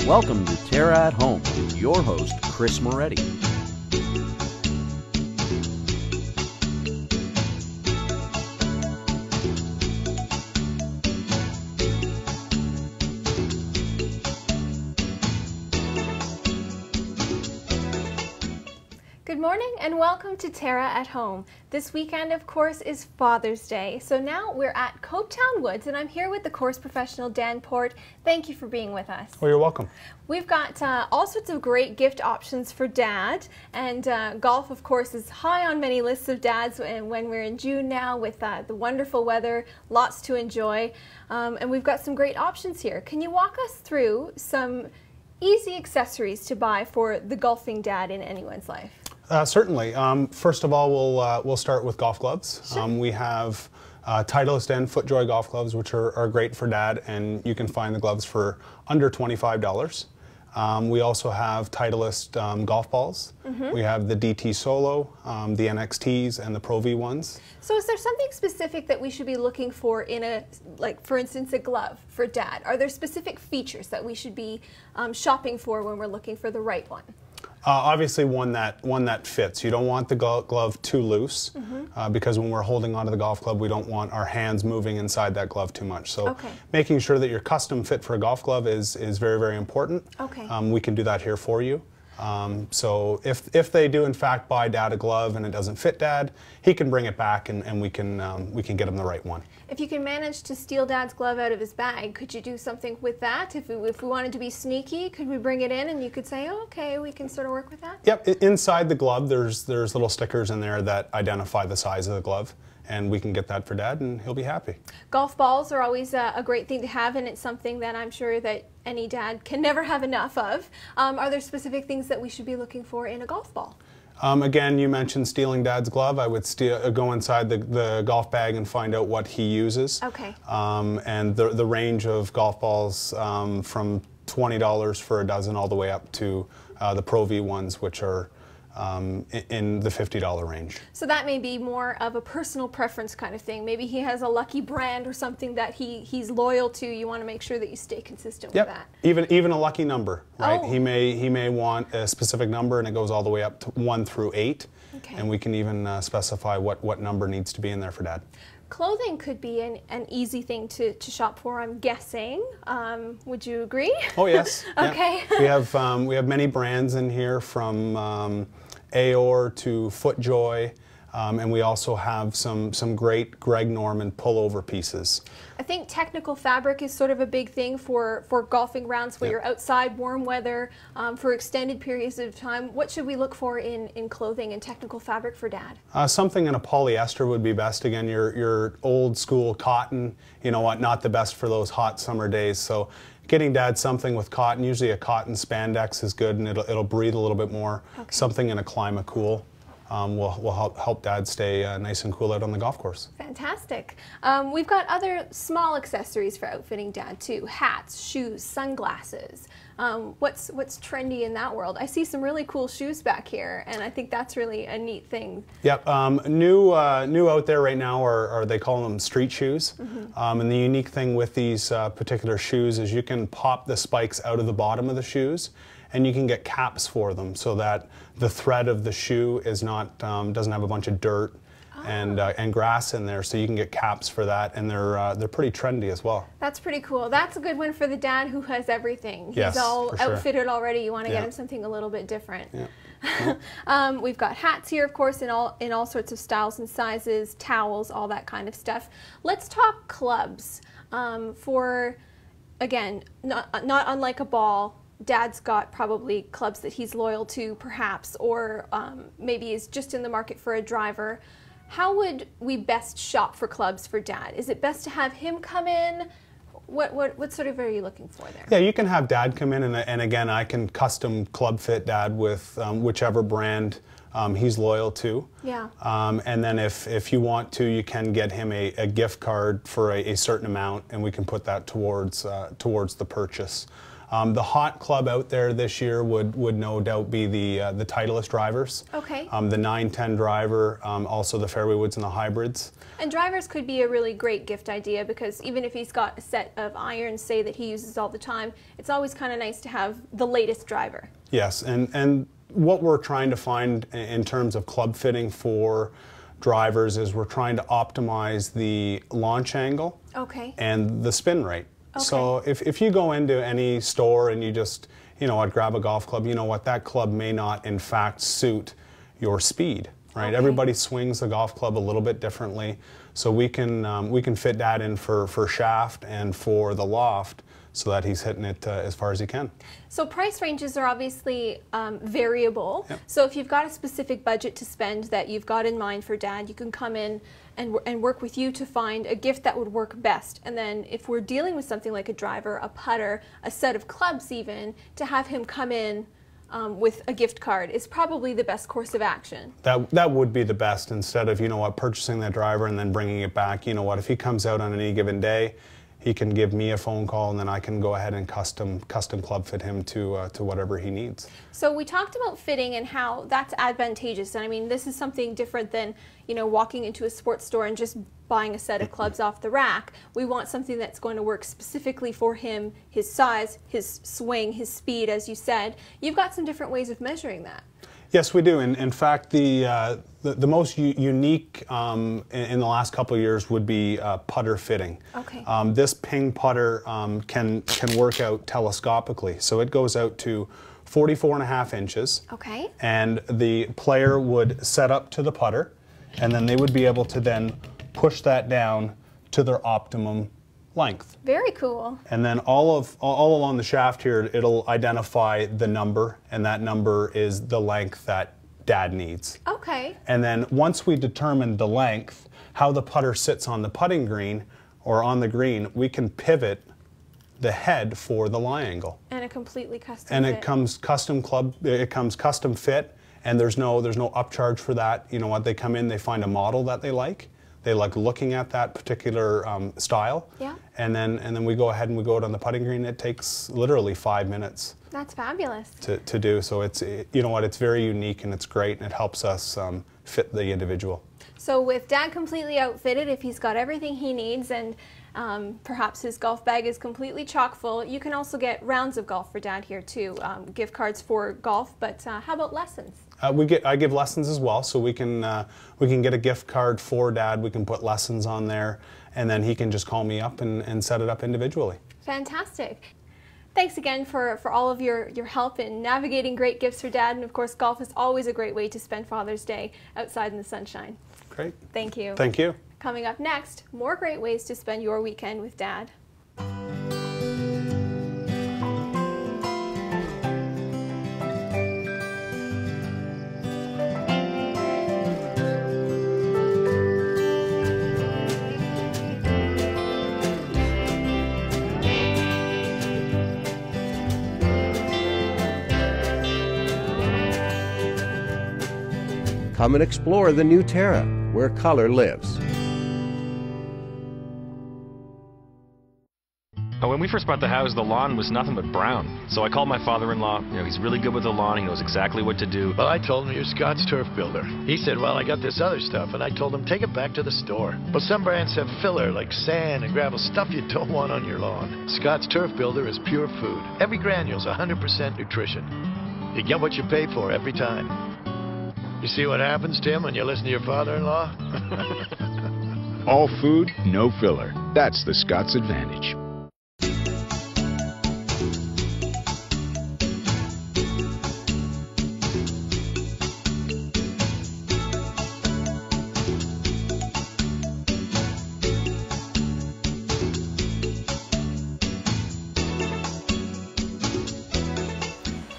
Welcome to TERRA at Home with your host, Chris Moretti. Good morning and welcome to TERRA at Home. This weekend, of course, is Father's Day. So now we're at Copetown Woods and I'm here with the course professional, Dan Poort. Thank you for being with us. Well, you're welcome. We've got all sorts of great gift options for Dad, and golf, of course, is high on many lists of dads when we're in June now with the wonderful weather, lots to enjoy, and we've got some great options here. Can you walk us through some easy accessories to buy for the golfing dad in anyone's life? Certainly. First of all, we'll start with golf gloves. Sure. We have Titleist and FootJoy golf gloves, which are great for Dad, and you can find the gloves for under $25. We also have Titleist golf balls. Mm-hmm. We have the DT Solo, the NXTs, and the Pro V ones. So is there something specific that we should be looking for in a, like for instance, a glove for Dad? Are there specific features that we should be shopping for when we're looking for the right one? Obviously one that fits. You don't want the glove too loose, mm-hmm. because when we're holding onto the golf club, we don't want our hands moving inside that glove too much. So okay. Making sure that you're custom fit for a golf glove is very, very important. Okay. We can do that here for you. So if they do in fact buy Dad a glove and it doesn't fit Dad, he can bring it back and we can get him the right one. If you can manage to steal Dad's glove out of his bag, could you do something with that? If we wanted to be sneaky, could we bring it in and you could say, oh, okay, we can sort of work with that? Yep, inside the glove there's little stickers in there that identify the size of the glove, and we can get that for Dad and he'll be happy. Golf balls are always a great thing to have, and it's something that I'm sure that any dad can never have enough of. Are there specific things that we should be looking for in a golf ball? Again, you mentioned stealing Dad's glove. I would go inside the golf bag and find out what he uses. Okay. And the range of golf balls from $20 for a dozen all the way up to the Pro V ones, which are in the $50 range. So that may be more of a personal preference kind of thing. Maybe he has a lucky brand or something that he's loyal to. You want to make sure that you stay consistent with that. Even a lucky number, right? Oh. He may want a specific number, and it goes all the way up to 1 through 8. Okay. And we can even specify what number needs to be in there for Dad. Clothing could be an easy thing to shop for, I'm guessing. Would you agree? Oh yes. Okay. Yeah. We have many brands in here, from Aor to FootJoy, and we also have some great Greg Norman pullover pieces. I think technical fabric is sort of a big thing for golfing rounds where you're outside, warm weather, for extended periods of time. What should we look for in clothing and technical fabric for Dad? Something in a polyester would be best. Again, your old school cotton, you know what, not the best for those hot summer days. So getting Dad something with cotton, usually a cotton spandex is good, and it'll breathe a little bit more. Okay. Something in a Climacool will help Dad stay nice and cool out on the golf course. Fantastic. We've got other small accessories for outfitting Dad too. Hats, shoes, sunglasses. What's trendy in that world? I see some really cool shoes back here, and I think that's really a neat thing. Yep. New out there right now are they call them street shoes. Mm-hmm. And the unique thing with these particular shoes is you can pop the spikes out of the bottom of the shoes, and you can get caps for them so that the thread of the shoe is not doesn't have a bunch of dirt and grass in there, so you can get caps for that, and they're pretty trendy as well. That's pretty cool. That's a good one for the dad who has everything. He's yes, all outfitted sure. already. You want to get him something a little bit different. Yeah. We've got hats here, of course, in all sorts of styles and sizes, towels, all that kind of stuff. Let's talk clubs. For again, not unlike a ball, Dad's got probably clubs that he's loyal to, perhaps, or maybe is just in the market for a driver. How would we best shop for clubs for Dad? Is it best to have him come in? What sort of are you looking for there? Yeah, you can have Dad come in, and again, I can custom club fit Dad with whichever brand he's loyal to. Yeah. And then if you want to, you can get him a gift card for a certain amount, and we can put that towards the purchase. The hot club out there this year would no doubt be the Titleist drivers. Okay. The 910 driver, also the fairway woods and the hybrids. And drivers could be a really great gift idea, because even if he's got a set of irons, say, that he uses all the time, it's always kind of nice to have the latest driver. Yes, and what we're trying to find in terms of club fitting for drivers is we're trying to optimize the launch angle, okay, and the spin rate. Okay. So if you go into any store and you just, you know what, grab a golf club, you know what, that club may not in fact suit your speed, right? Okay. Everybody swings the golf club a little bit differently, so we can fit that in for shaft and for the loft, so that he's hitting it as far as he can. So price ranges are obviously variable. Yep. So if you've got a specific budget to spend that you've got in mind for Dad, you can come in and work with you to find a gift that would work best. And then if we're dealing with something like a driver, a putter, a set of clubs even, to have him come in with a gift card is probably the best course of action. That would be the best, instead of, you know what, purchasing that driver and then bringing it back. You know what, if he comes out on any given day, he can give me a phone call, and then I can go ahead and custom club fit him to whatever he needs. So we talked about fitting and how that's advantageous, and I mean, this is something different than, you know, walking into a sports store and just buying a set of clubs off the rack. We want something that's going to work specifically for him, his size, his swing, his speed, as you said. You've got some different ways of measuring that. Yes, we do. In fact, the most unique in the last couple of years would be putter fitting. Okay. This ping putter can work out telescopically, so it goes out to 44.5 inches. Okay. And the player would set up to the putter, and then they would be able to then push that down to their optimum length. Very cool. And then all along the shaft here, it'll identify the number, and that number is the length that Dad needs. Okay. And then once we determine the length, how the putter sits on the putting green or on the green, we can pivot the head for the lie angle. And a completely custom And fit. it comes custom fit, and there's no upcharge for that. You know what, they come in, they find a model that they like. They like looking at that particular style. Yeah. And then we go ahead and we go out on the putting green. It takes literally 5 minutes. That's fabulous. To do. So it's, you know what, it's very unique and it's great, and it helps us fit the individual. So with Dad completely outfitted, if he's got everything he needs and perhaps his golf bag is completely chock full, you can also get rounds of golf for Dad here too. Gift cards for golf, but how about lessons? I give lessons as well, so we can get a gift card for Dad. We can put lessons on there, and then he can just call me up and set it up individually. Fantastic. Thanks again for all of your help in navigating great gifts for Dad, and of course golf is always a great way to spend Father's Day outside in the sunshine. Great. Thank you. Thank you. Coming up next, more great ways to spend your weekend with Dad. Come and explore the new TERRA, where color lives. When we first bought the house, the lawn was nothing but brown. So I called my father-in-law. You know, he's really good with the lawn. He knows exactly what to do. Well, I told him you're Scott's turf builder. He said, well, I got this other stuff, and I told him, take it back to the store. Well, some brands have filler, like sand and gravel, stuff you don't want on your lawn. Scott's turf builder is pure food. Every granule's 100% nutrition. You get what you pay for every time. You see what happens, Tim, when you listen to your father-in-law? All food, no filler. That's the Scott's advantage.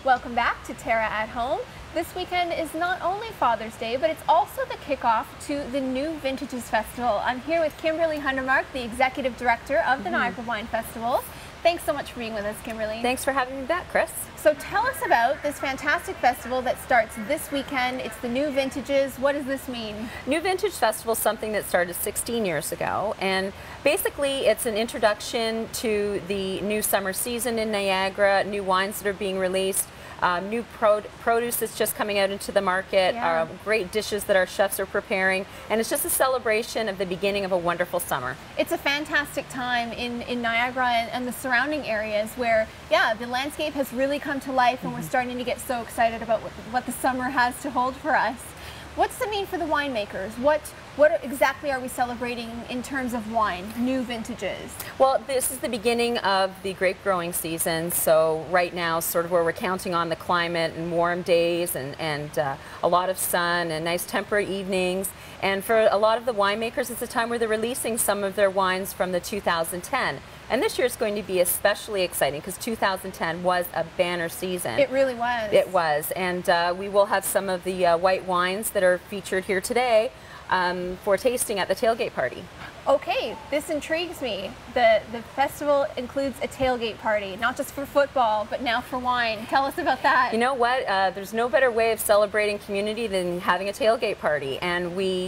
Welcome back to TERRA at Home. This weekend is not only Father's Day, but it's also the kickoff to the New Vintages Festival. I'm here with Kimberly Hundertmark, the Executive Director of the Niagara Wine Festivals. Thanks so much for being with us, Kimberly. Thanks for having me back, Chris. So tell us about this fantastic festival that starts this weekend. It's the New Vintages. What does this mean? New Vintage Festival is something that started 16 years ago, and basically it's an introduction to the new summer season in Niagara, new wines that are being released, new produce that's just coming out into the market, great dishes that our chefs are preparing, and it's just a celebration of the beginning of a wonderful summer. It's a fantastic time in Niagara and the surrounding areas where, yeah, the landscape has really come to life, and we're starting to get so excited about what the summer has to hold for us. What's the mean for the winemakers? What exactly are we celebrating in terms of wine, new vintages? Well, this is the beginning of the grape growing season, so right now sort of where we're counting on the climate and warm days and a lot of sun and nice temperate evenings. And for a lot of the winemakers, it's a time where they're releasing some of their wines from the 2010. And this year is going to be especially exciting because 2010 was a banner season. It really was. It was. And we will have some of the white wines that are featured here today for tasting at the tailgate party. Okay, this intrigues me. The festival includes a tailgate party, not just for football, but now for wine. Tell us about that. You know what? There's no better way of celebrating community than having a tailgate party. And we,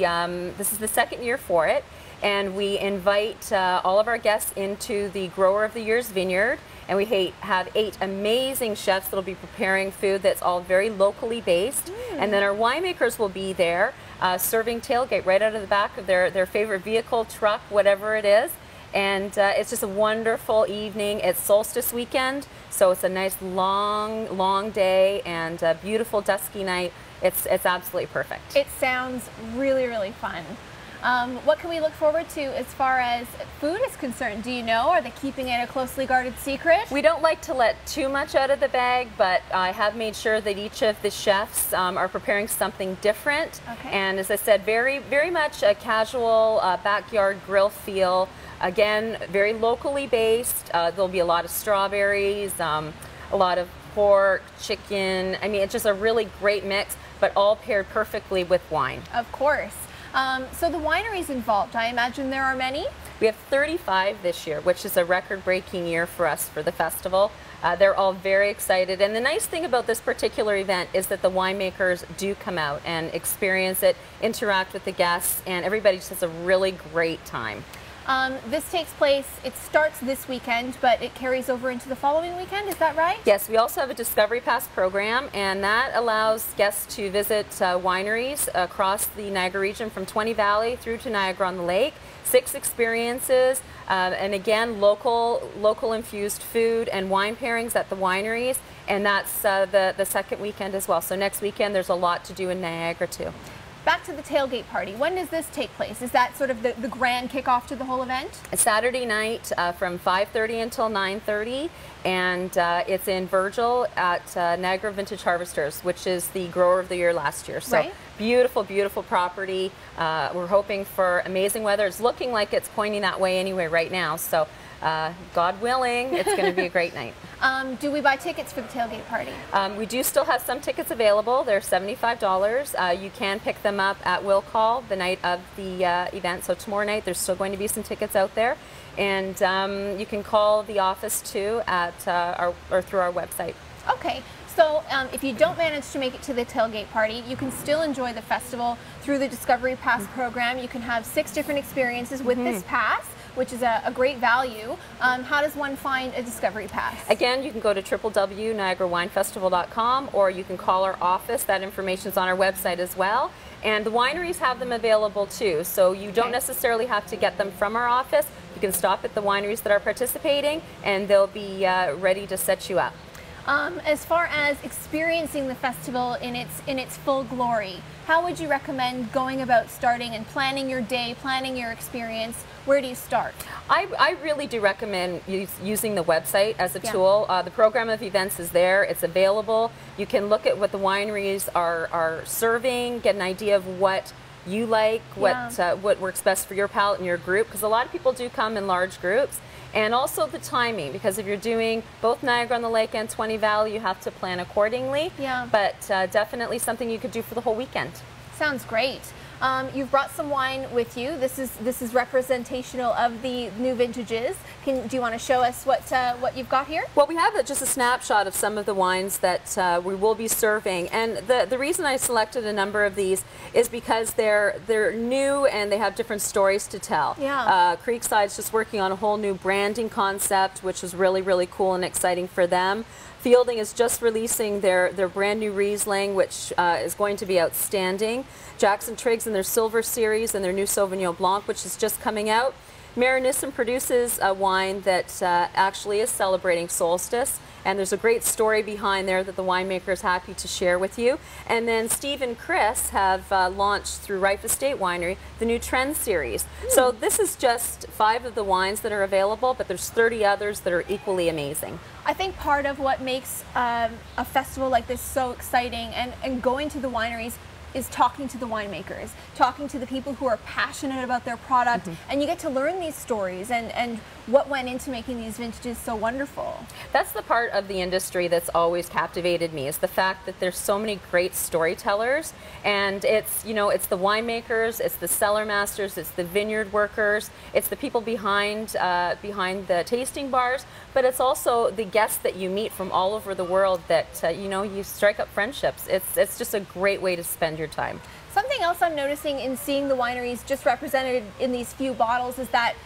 this is the second year for it. And we invite all of our guests into the Grower of the Year's vineyard. And we have 8 amazing chefs that will be preparing food that's all very locally based. And then our winemakers will be there serving tailgate right out of the back of their favorite vehicle, truck, whatever it is. And it's just a wonderful evening. It's solstice weekend, so it's a nice long day and a beautiful dusky night. It's absolutely perfect. It sounds really, really fun. What can we look forward to as far as food is concerned? Do you know? Are they keeping it a closely guarded secret? We don't like to let too much out of the bag, but I have made sure that each of the chefs are preparing something different. Okay. And as I said, very much a casual backyard grill feel. Again, very locally based. There'll be a lot of strawberries, a lot of pork, chicken. I mean, it's just a really great mix, but all paired perfectly with wine. Of course. So the wineries involved, I imagine there are many? We have 35 this year, which is a record-breaking year for us for the festival. They're all very excited, and the nice thing about this particular event is that the winemakers do come out and experience it, interact with the guests, and everybody just has a really great time. This takes place, it starts this weekend, but it carries over into the following weekend, is that right? Yes, we also have a Discovery Pass program, and that allows guests to visit wineries across the Niagara region from 20 Valley through to Niagara-on-the-Lake. 6 experiences, and again, local infused food and wine pairings at the wineries, and that's the second weekend as well. So next weekend there's a lot to do in Niagara too. Back to the tailgate party. When does this take place? Is that sort of the grand kickoff to the whole event? Saturday night from 5:30 until 9:30, and it's in Virgil at Niagara Vintage Harvesters, which is the Grower of the Year last year. So beautiful, beautiful property. We're hoping for amazing weather. It's looking like it's pointing that way anyway right now. So God willing, it's going to be a great night. Do we buy tickets for the tailgate party? We do still have some tickets available. They're $75. You can pick them up at will call the night of the event. So tomorrow night there's still going to be some tickets out there. And you can call the office too at or through our website. Okay. So if you don't manage to make it to the tailgate party, you can still enjoy the festival through the Discovery Pass program. You can have 6 different experiences with this pass, which is a great value. How does one find a Discovery Pass? Again, you can go to www.niagarawinefestival.com, or you can call our office. That information is on our website as well. And the wineries have them available too, so you don't necessarily have to get them from our office. You can stop at the wineries that are participating, and they'll be ready to set you up. As far as experiencing the festival in its full glory, how would you recommend going about starting and planning your day, planning your experience? Where do you start? I really do recommend using the website as a tool. The program of events is there. It's available. You can look at what the wineries are serving, get an idea of what you like, what works best for your palate and your group, because a lot of people do come in large groups. And also the timing, because if you're doing both Niagara-on-the-Lake and 20 Valley, you have to plan accordingly. But definitely something you could do for the whole weekend. Sounds great. You've brought some wine with you. This is representational of the new vintages. Do you want to show us what you've got here? Well, we have just a snapshot of some of the wines that we will be serving, and the reason I selected a number of these is because they're new and they have different stories to tell. Yeah. Creekside's just working on a whole new branding concept, which is really cool and exciting for them. Fielding is just releasing their brand new Riesling, which is going to be outstanding. Jackson Triggs and their Silver Series and their new Sauvignon Blanc, which is just coming out. Marinisson produces a wine that actually is celebrating solstice, and there's a great story behind there that the winemaker is happy to share with you. And then Steve and Chris have launched through Rife Estate Winery the new Trend Series. So this is just 5 of the wines that are available, but there's 30 others that are equally amazing. I think part of what makes a festival like this so exciting and going to the wineries is talking to the winemakers, talking to the people who are passionate about their product, and you get to learn these stories and what went into making these vintages so wonderful. That's the part of the industry that's always captivated me, is the fact that there's so many great storytellers, and it's, you know, it's the winemakers, it's the cellar masters, it's the vineyard workers, it's the people behind the tasting bars, but it's also the guests that you meet from all over the world that you know, you strike up friendships. It's just a great way to spend your time. Something else I'm noticing in seeing the wineries just represented in these few bottles is that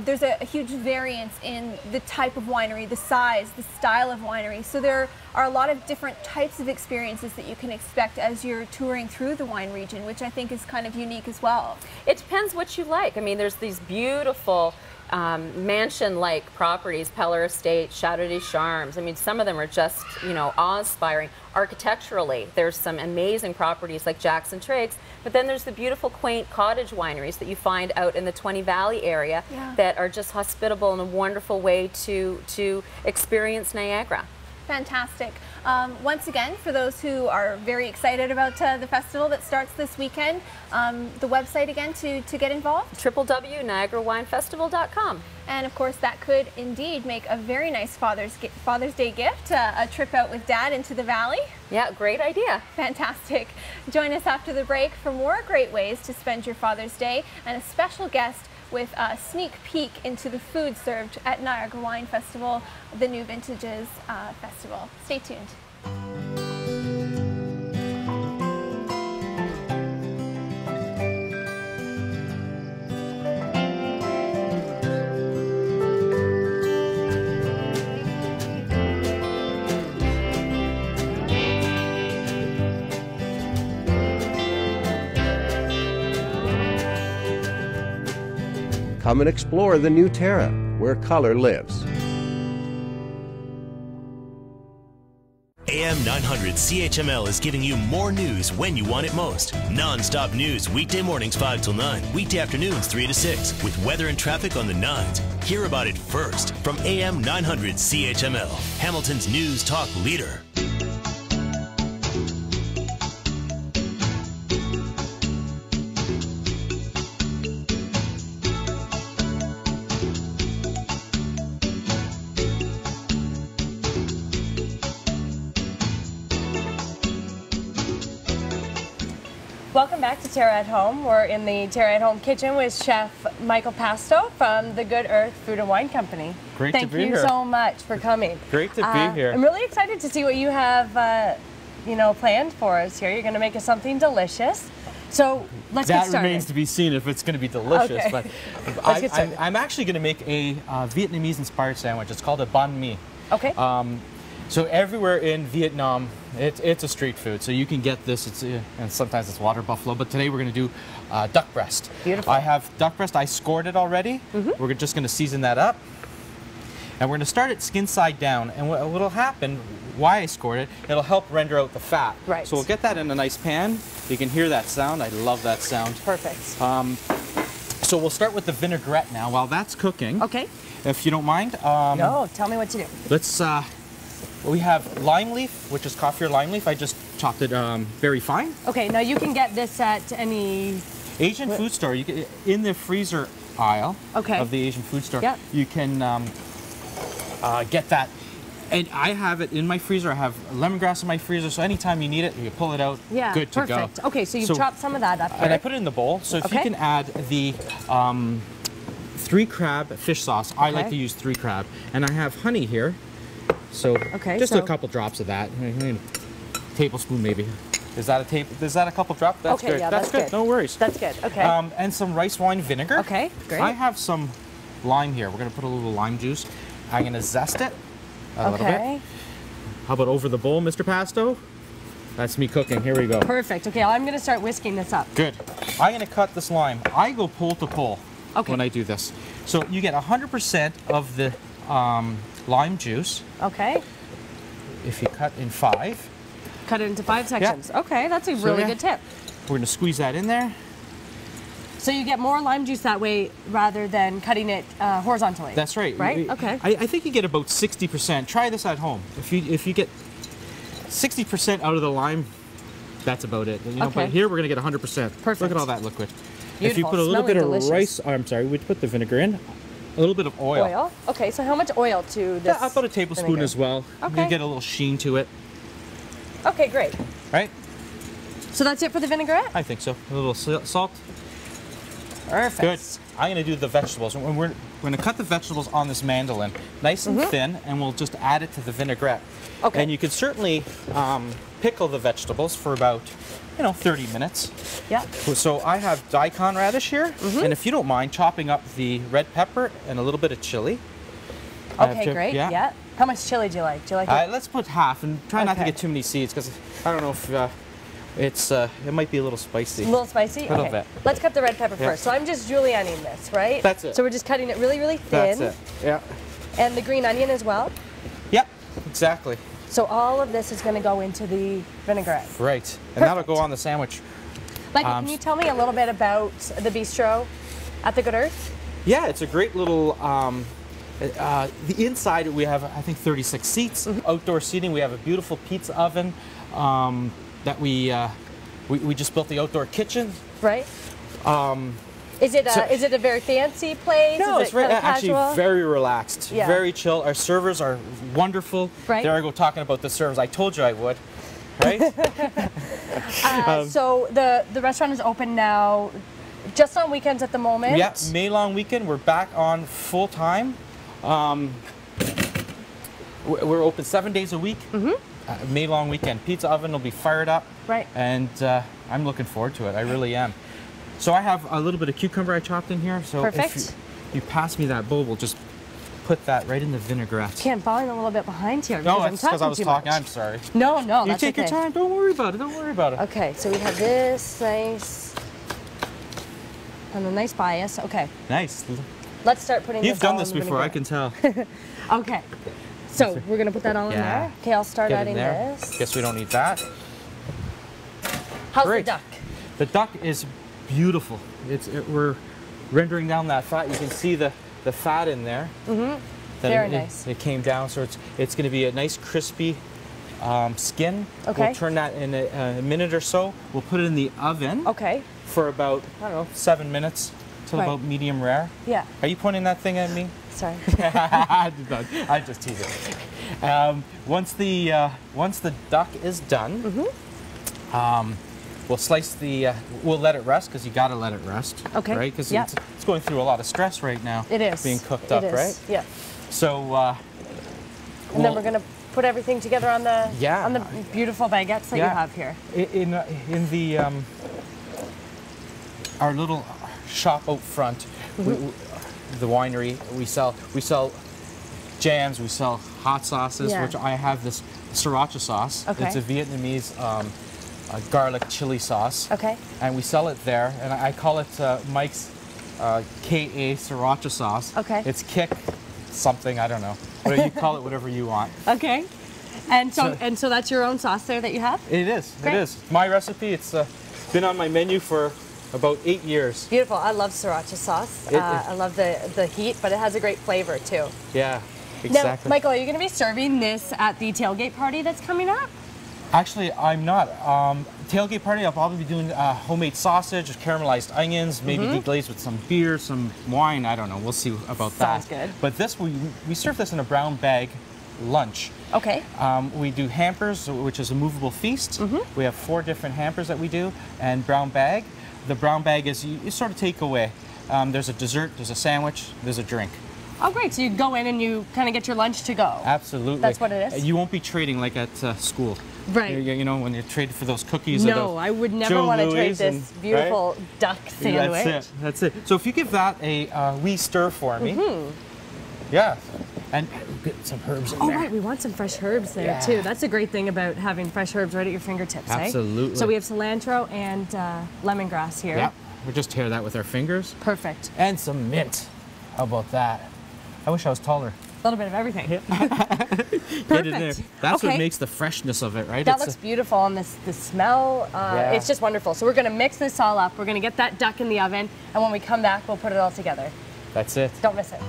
there's a huge variance in the type of winery, the size, the style of winery. So there are a lot of different types of experiences that you can expect as you're touring through the wine region, which I think is kind of unique as well. It depends what you like. I mean, there's these beautiful mansion-like properties, Peller Estate, Chateau des Charmes. I mean, some of them are just, you know, awe-inspiring. Architecturally, there's some amazing properties like Jackson Triggs, but then there's the beautiful, quaint cottage wineries that you find out in the 20 Valley area that are just hospitable and a wonderful way to experience Niagara. Fantastic. Once again, for those who are very excited about the festival that starts this weekend, the website again to get involved? www.niagarawinefestival.com. And of course, that could indeed make a very nice Father's Day gift, a trip out with Dad into the valley. Yeah, great idea. Fantastic. Join us after the break for more great ways to spend your Father's Day and a special guest with a sneak peek into the food served at Niagara Wine Festival, the New Vintages Festival. Stay tuned. Come and explore the new TERRA, where color lives. AM 900 CHML is giving you more news when you want it most. Non-stop news weekday mornings 5 till 9, weekday afternoons 3 to 6, with weather and traffic on the 9s. Hear about it first from AM 900 CHML, Hamilton's news talk leader. Welcome back to TERRA at Home. We're in the TERRA at Home kitchen with Chef Michael Pasto from the Good Earth Food and Wine Company. Great to be here. Thank you so much for coming. Great to be here. I'm really excited to see what you have, you know, planned for us here. You're going to make us something delicious. So let's get started. That remains to be seen if it's going to be delicious. Okay. But I'm actually going to make a Vietnamese-inspired sandwich. It's called a banh mi. Okay. So everywhere in Vietnam, it's a street food. So you can get this, and sometimes it's water buffalo, but today we're going to do duck breast. Beautiful. I have duck breast, I scored it already. We're just going to season that up. And we're going to start it skin side down. And what'll happen, why I scored it, it'll help render out the fat. Right. So we'll get that in a nice pan. You can hear that sound. I love that sound. Perfect. So we'll start with the vinaigrette now while that's cooking. Okay. If you don't mind. No, tell me what to do. Let's, we have lime leaf, which is coffee or lime leaf. I just chopped it very fine. Okay, now you can get this at any Asian food store. You can, in the freezer aisle of the Asian food store, you can get that And I have it in my freezer. I have lemongrass in my freezer, so anytime you need it, you pull it out, Yeah, good to perfect. go. Okay, so you've chopped some of that up here. And I put it in the bowl, so if you can add the 3 crab fish sauce. I like to use 3 crab. And I have honey here, so just a couple drops of that. Tablespoon maybe. Is that a couple drops? That's good. Yeah, that's good. No worries. That's good. Okay. And some rice wine vinegar. Okay, great. I have some lime here. We're gonna put a little lime juice. I'm gonna zest it a little bit. How about over the bowl, Mr. Pasto? That's me cooking. Here we go. Perfect. Okay, I'm gonna start whisking this up. Good. I'm gonna cut this lime. I go pole to pole when I do this. So you get 100% of the lime juice. Okay. If you cut in 5. Cut it into 5 sections. Yeah. Okay, that's a really good tip. We're gonna squeeze that in there. So you get more lime juice that way rather than cutting it horizontally. That's right. Right? Okay. I think you get about 60%. Try this at home. If you get 60% out of the lime, that's about it. You know, but here we're gonna get 100%. Perfect. Look at all that liquid. Beautiful. If you put a little bit of rice, I'm sorry, we'd put the vinegar in. A little bit of oil. Oil? Okay, so how much oil to this? Yeah, about a tablespoon vinegar as well. Okay. You get a little sheen to it. Okay, great. Right? So that's it for the vinaigrette? I think so. A little salt. Perfect. Good. I'm going to do the vegetables. We're going to cut the vegetables on this mandolin, nice and thin, and we'll just add it to the vinaigrette. Okay. And you could certainly pickle the vegetables for about, 30 minutes. Yeah. So I have daikon radish here, and if you don't mind, chopping up the red pepper and a little bit of chili. Okay, great. Yeah. How much chili do you like? Do you like it? Let's put half, and try not to get too many seeds, because I don't know if it might be a little spicy. A little spicy? A little bit. Let's cut the red pepper first. So I'm just julienning this, right? That's it. So we're just cutting it really, really thin. That's it. Yeah. And the green onion as well? Yep, exactly. So all of this is going to go into the vinaigrette. Right. And that'll go on the sandwich. Can you tell me a little bit about the bistro at the Good Earth? Yeah, it's a great little the inside we have, I think, 36 seats. Outdoor seating, we have a beautiful pizza oven that we just built the outdoor kitchen. Right. Is it a very fancy place? No, it's actually very relaxed, very chill. Our servers are wonderful. Right. There I go talking about the servers. I told you I would. Right. So the restaurant is open now, just on weekends at the moment. Yeah, May long weekend. We're back on full time. We're open 7 days a week. May long weekend. Pizza oven will be fired up. Right. And I'm looking forward to it. I really am. So I have a little bit of cucumber I chopped in here. So if you pass me that bowl, we'll just put that right in the vinaigrette. Okay, I'm falling a little bit behind here. No, that's because I was talking. I'm sorry. No, you take your time. Don't worry about it. Don't worry about it. Okay, so we have this nice and a nice bias. Okay. Nice. Let's start putting You've done this before, I can tell. Okay. So we're going to put that all in there. Okay, I'll start adding this. Guess we don't need that. How's the duck? The duck is beautiful. We're rendering down that fat. You can see the fat in there. Very nice. It came down, so it's going to be a nice crispy skin. Okay. We'll turn that in a minute or so. We'll put it in the oven. Okay. For about, I don't know, 7 minutes till about medium rare. Yeah. Are you pointing that thing at me? Sorry. I just tease it. Once the duck is done, we'll slice we'll let it rest, because you got to let it rest. Okay. Right? Because it's going through a lot of stress right now. It is. Being cooked up, right? Yeah. So. And then we're going to put everything together on the beautiful baguettes that you have here. In the our little shop out front, the winery, we sell jams, we sell hot sauces, which I have this sriracha sauce. Okay. It's a Vietnamese garlic chili sauce. Okay. And we sell it there, and I call it Mike's KA sriracha sauce. Okay. It's kick something, I don't know. But you call it whatever you want. Okay. And so that's your own sauce there that you have? It is. Great. It is. My recipe. It's been on my menu for about 8 years. Beautiful. I love sriracha sauce. I love the heat, but it has a great flavor too. Yeah, exactly. Now, Michael, are you going to be serving this at the tailgate party that's coming up? Actually, I'm not. Tailgate party, I'll probably be doing homemade sausage, caramelized onions, maybe deglazed with some beer, some wine. I don't know. We'll see about that. Sounds good. But this, we serve this in a brown bag lunch. Okay. We do hampers, which is a movable feast. We have 4 different hampers that we do, and brown bag. The brown bag is you sort of take away. There's a dessert, there's a sandwich, there's a drink. Oh, great. So you go in and you kind of get your lunch to go. Absolutely. That's what it is? You won't be trading like at school. Right. You know, when you're trading for those cookies. No, I would never want to trade this beautiful duck sandwich. That's it. That's it. So if you give that a wee stir for me. Yeah. And get some herbs in there. Oh, right. We want some fresh herbs there, too. That's a great thing about having fresh herbs right at your fingertips, Absolutely. So we have cilantro and lemongrass here. Yeah. We'll just tear that with our fingers. Perfect. And some mint. How about that? I wish I was taller. A little bit of everything. Perfect. Get in there. That's what makes the freshness of it, right? That looks beautiful, and the smell, it's just wonderful. So we're going to mix this all up. We're going to get that duck in the oven, and when we come back, we'll put it all together. That's it. Don't miss it.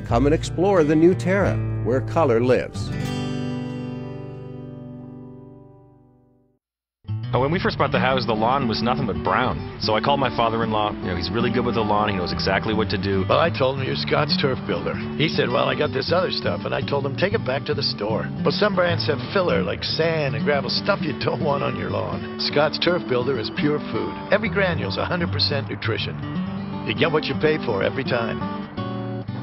Come and explore the new TERRA, where color lives. When we first bought the house, the lawn was nothing but brown. So I called my father-in-law. He's really good with the lawn. He knows exactly what to do. Well, I told him you're Scott's turf builder. He said, well, I got this other stuff, and I told him take it back to the store. But some brands have filler like sand and gravel, stuff you don't want on your lawn. Scott's turf builder is pure food. Every granule's 100% nutrition. You get what you pay for every time.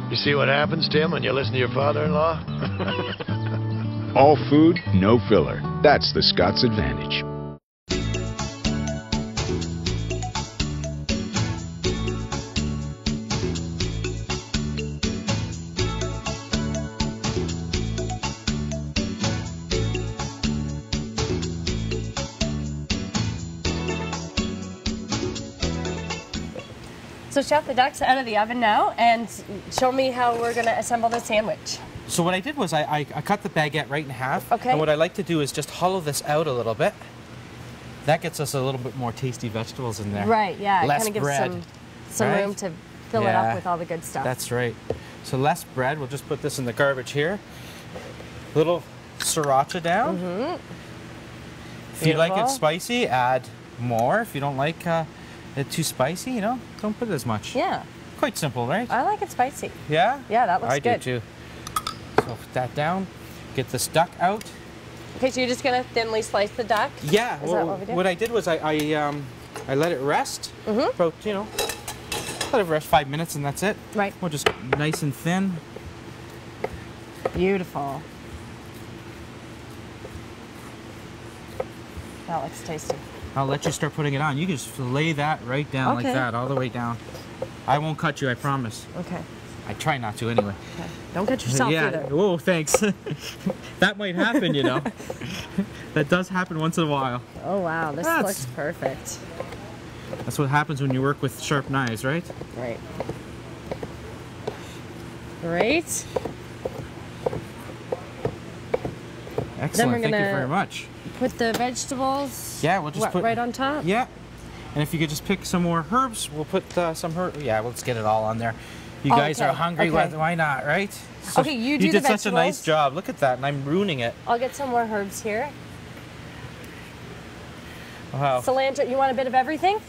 You see what happens, Tim, when you listen to your father-in-law? All food, no filler. That's the Scott's advantage. So Chef, the duck's out of the oven now, and show me how we're going to assemble the sandwich. So what I did was I cut the baguette right in half. Okay. And what I like to do is just hollow this out a little bit. That gets us a little bit more tasty vegetables in there. Right, yeah. Less it kind of bread, gives some room to fill it up with all the good stuff. That's right. So less bread. We'll just put this in the garbage here. Little sriracha down. If you like it spicy, add more. If you don't like it too spicy, you know, don't put as much. Yeah. Quite simple, right? I like it spicy. Yeah? Yeah, that looks good. I do too. So put that down. Get this duck out. Okay, so you're just gonna thinly slice the duck? Yeah. Is that what we do? What I did was I let it rest. About, you know, let it rest 5 minutes and that's it. Right. We'll just nice and thin. Beautiful. That looks tasty. I'll let you start putting it on. You can just lay that right down like that, all the way down. I won't cut you, I promise. Okay. I try not to anyway. Okay. Don't cut yourself either. Whoa, thanks. That might happen, you know. That does happen once in a while. Oh wow, this looks perfect. That's what happens when you work with sharp knives, right? Right. Great. Excellent, thank you very much. Put the vegetables we'll just put right on top? Yeah. And if you could just pick some more herbs, we'll put some herbs. Yeah, let's get it all on there. You guys are hungry, why not, right? So okay, you do You the did such a nice job. Look at that, and I'm ruining it. I'll get some more herbs here. Wow. Cilantro, you want a bit of everything?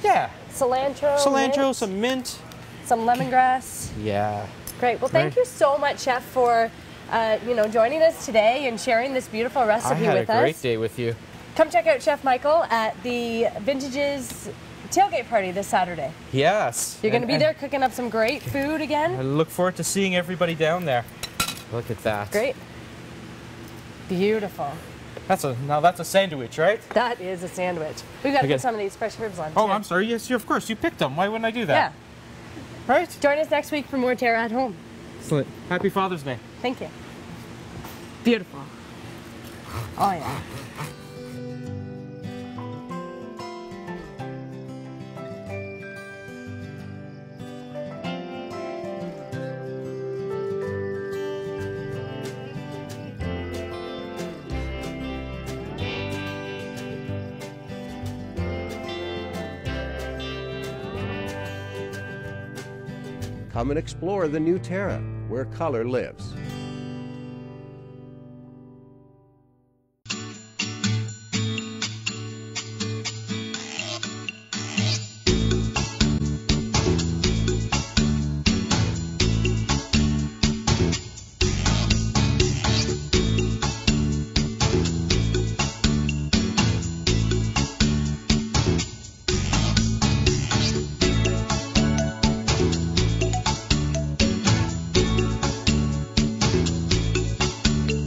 Yeah. Cilantro, mint, some mint. Some lemongrass. Yeah. Great. Well, thank you so much, Chef, for joining us today and sharing this beautiful recipe with us. I had a great day with you. Come check out Chef Michael at the Vintage's tailgate party this Saturday. Yes. You're going to be there cooking up some great food again. I look forward to seeing everybody down there. Look at that. Great. Beautiful. Now that's a sandwich, right? That is a sandwich. We've got to put some of these fresh herbs on too. Oh, I'm sorry. Yes, of course. You picked them. Why wouldn't I do that? Yeah. Right? Join us next week for more TERRA at Home. Excellent. Happy Father's Day. Thank you. Beautiful. Oh, yeah. Come and explore the new TERRA, where color lives.